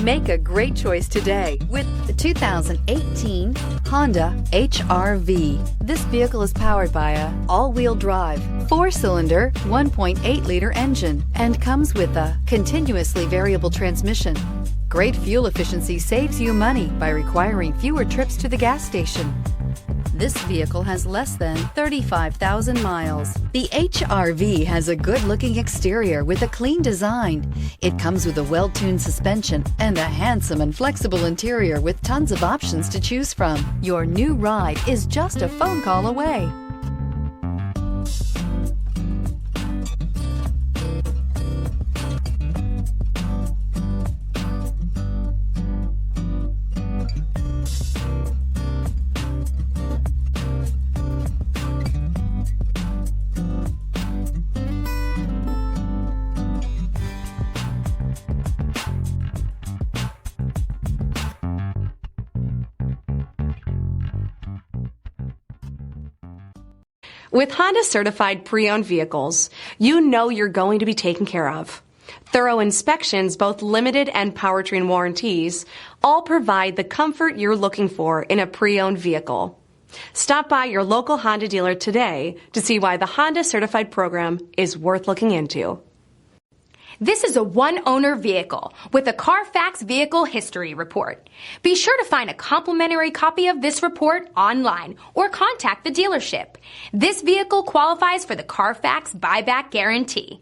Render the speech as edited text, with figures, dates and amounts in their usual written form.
Make a great choice today with the 2018 Honda HR-V. This vehicle is powered by a all-wheel drive, 4-cylinder, 1.8-liter engine and comes with a continuously variable transmission. Great fuel efficiency saves you money by requiring fewer trips to the gas station. This vehicle has less than 35,000 miles. The HR-V has a good-looking exterior with a clean design. It comes with a well-tuned suspension and a handsome and flexible interior with tons of options to choose from. Your new ride is just a phone call away. With Honda certified pre-owned vehicles, you know you're going to be taken care of. Thorough inspections, both limited and powertrain warranties, all provide the comfort you're looking for in a pre-owned vehicle. Stop by your local Honda dealer today to see why the Honda certified program is worth looking into. This is a one-owner vehicle with a Carfax Vehicle History Report. Be sure to find a complimentary copy of this report online or contact the dealership. This vehicle qualifies for the Carfax Buyback Guarantee.